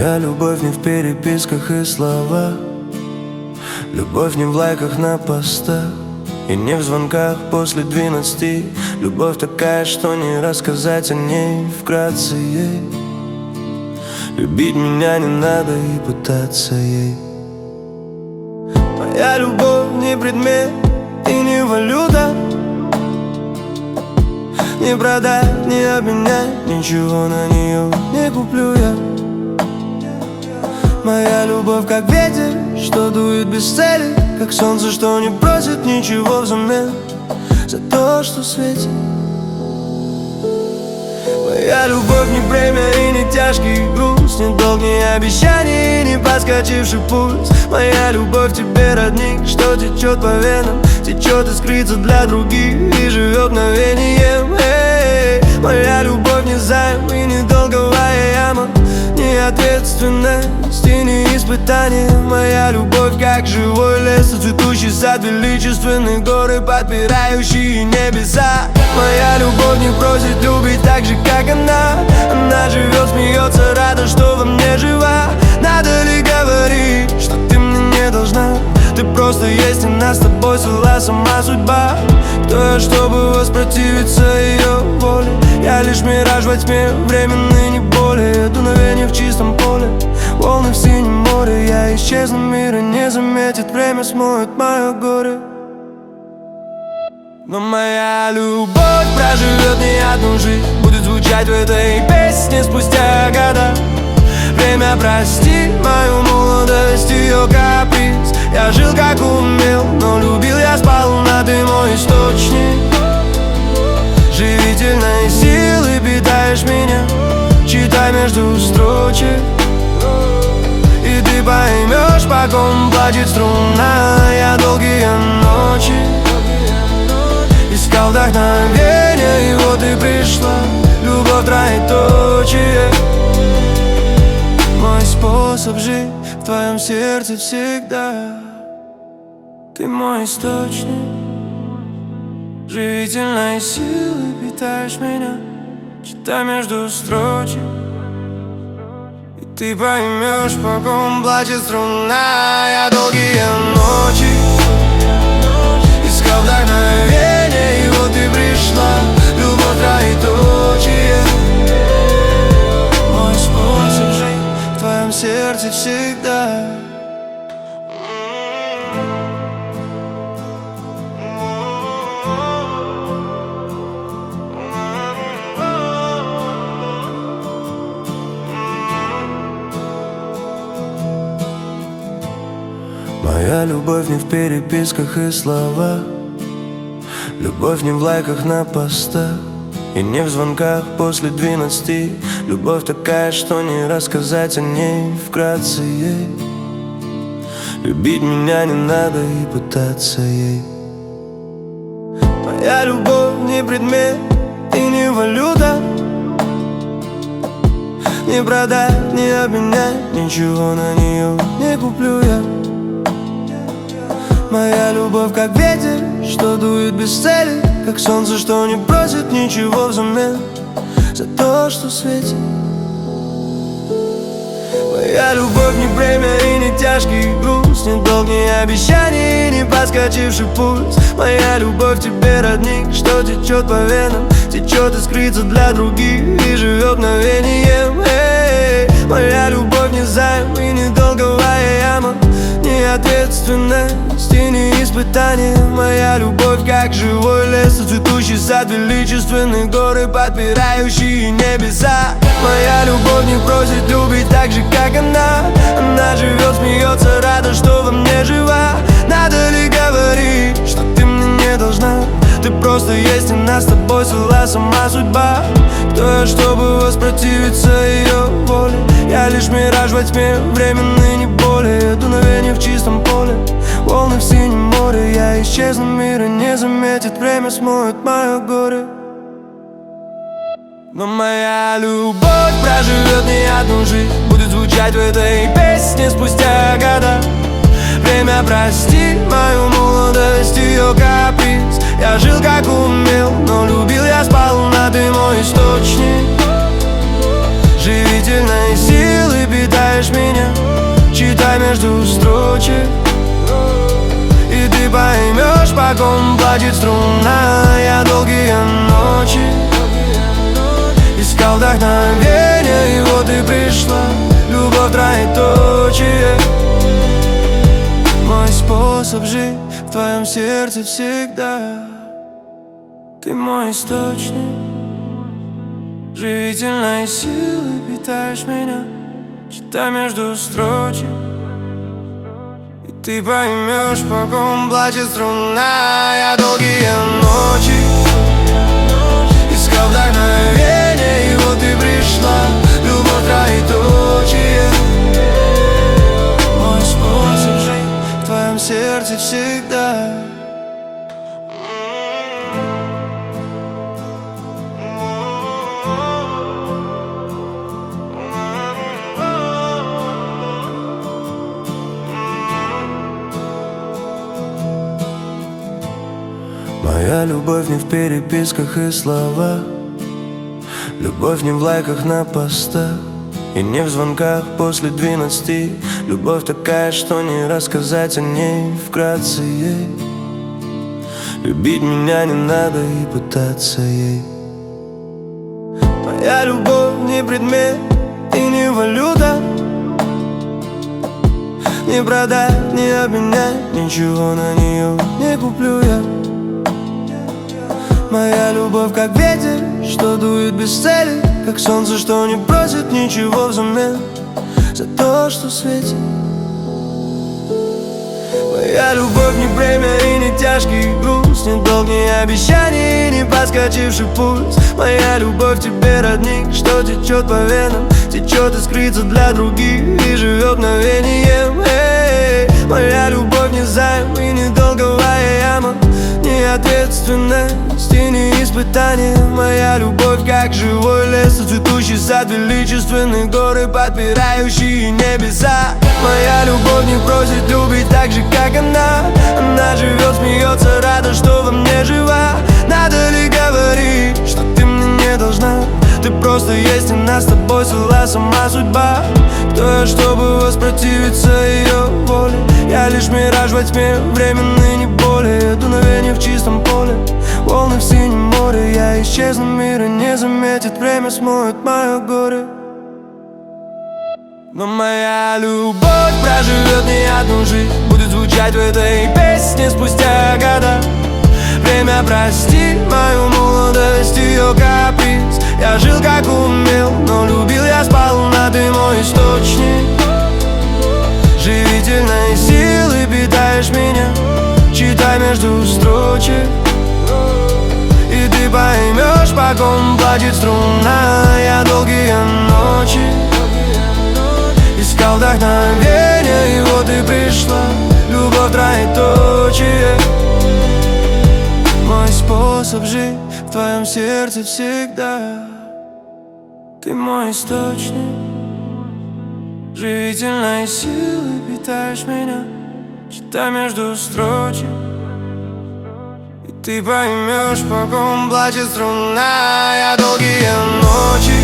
Моя любовь не в переписках и словах, любовь не в лайках на постах и не в звонках после 12. Любовь такая, что не рассказать о ней вкратце ей. Любить меня не надо и пытаться ей. Моя любовь не предмет и не валюта, не продать, не обменять, ничего на нее не куплю я. Моя любовь как ветер, что дует без цели, как солнце, что не просит ничего взамен за то, что светит. Моя любовь не премия и не тяжкий груз, не долг, не обещаний, не подскочивший пульс. Моя любовь тебе родник, что течет по венам, течет искрится для других и живет мгновением. Моя любовь не займ и не долговая яма, не ответственность и не испытание. Моя любовь как живой лес, цветущий сад, величественные горы, подпирающие небеса. Моя любовь не просит любить так же, как она. Она живет, смеется, рада, что во мне жива. Надо ли говорить, что ты мне не должна? Ты просто есть, и нас с тобой свела сама судьба. Кто я, чтобы воспротивиться ее воле? Я лишь мираж во тьме, временный, не более. Дуновение в чистом поле, волны в синем море. Я исчезну, мир и не заметит, время смоет мое горе. Но моя любовь проживет не одну жизнь, будет звучать в этой песне спустя года. Время прости мою молодость, ее каприз. Я жил как умел, но любил я сполна. Ты мой источник живительной силы, питаешь меня. Читай между строчек, и ты поймешь, по ком плачет струна. Я долгие ночи искал вдохновение, и вот и пришла любовь троеточие. Мой способ жить в твоем сердце всегда. Ты мой источник живительной силы, питаешь меня. Читай между строчек, и ты поймешь, по ком плачет струна. Я долгие ночи искал вдохновение, и вот и пришла любовь троеточие. Мой способ жить в твоем сердце всегда. Моя любовь не в переписках и словах, любовь не в лайках на постах и не в звонках после 12. Любовь такая, что не рассказать о ней вкратце ей. Любить меня не надо и пытаться ей. Моя любовь не предмет и не валюта, не продать, не обменять, ничего на нее не куплю я. Моя любовь как ветер, что дует без цели, как солнце, что не просит ничего взамен за то, что светит. Моя любовь не премия и не тяжкий груз, не долг, не обещаний, не подскочивший пульс. Моя любовь тебе родник, что течет по венам, течет искрится для других и живет мгновением. Моя любовь не займ и не долговая яма, не ответственность и не испытание. Моя любовь как живой лес, цветущий сад, величественные горы, подпирающие небеса. Моя любовь не просит любить так же, как она. Она живет, смеется, рада, что во мне жива. Надо ли говорить, что ты мне не должна? Ты просто есть, и нас с тобой свела сама судьба. Кто я, чтобы воспротивиться ее воле? Я лишь мираж во тьме, временный, не более. Дуновение в чистом поле, волны в синем море. Я исчезну, мир и не заметит, время смоет мое горе. Но моя любовь проживет не одну жизнь, будет звучать в этой песне спустя года. Время прости мою молодость, ее каприз. Я жил как умел, но любил я сполна. Ты мой источник живительной силы, питаешь поймешь, по ком плачет струна. Я долгие ночи искал вдохновение, и вот и пришла любовь троеточие. Мой способ жить в твоем сердце всегда. Ты мой источник живительной силы, питаешь меня, читай между строчек. И ты поймешь, по ком плачет струна. Я долгие ночи искал вдохновение, и вот и пришла любовь троеточие. Мой способ жить в твоем сердце всегда. Моя любовь не в переписках и словах, любовь не в лайках на постах и не в звонках после 12. Любовь такая, что не рассказать о ней вкратце ей. Любить меня не надо и пытаться ей. Моя любовь не предмет и не валюта, не продать, не обменять, ничего на нее не куплю я. Моя любовь как ветер, что дует без цели, как солнце, что не просит ничего взамен за то, что светит. Моя любовь не бремя и не тяжкий груз, не долг, не обещаний и не подскочивший пульс. Моя любовь тебе родник, что течет по венам, течет искрится для других и живет мгновением. Моя любовь не займ и не долговая яма, не ответственность и не испытание. Моя любовь как живой лес, цветущий сад, величественные горы, подпирающие небеса. Моя любовь не просит любить так же, как она. Она живет, смеется, рада, что во мне жива. Надо ли говорить, что ты мне не должна? Ты просто есть, и нас с тобой свела сама судьба. Кто я, чтобы воспротивиться ее воле? Я лишь мираж во тьме, временный, не более. Дуновение в чистом поле, волны в синем море. Я исчезну, мира не заметит, время смоет мое горе. Но моя любовь проживет не одну жизнь, будет звучать в этой песне спустя года. Время прости мою молодость, ее каприз. Я жил как умел, но любил я сполна. Ты мой источник живительной силы, питаешь меня, читай между строчек. И ты поймешь, по ком плачет струна. Я долгие ночи искал вдохновение, и вот и пришла любовь троеточие. Мой способ жить в твоем сердце всегда. Ты мой источник живительной силы, питаешь меня, читай между строчек. И ты поймешь, по ком плачет струна. Я долгие ночи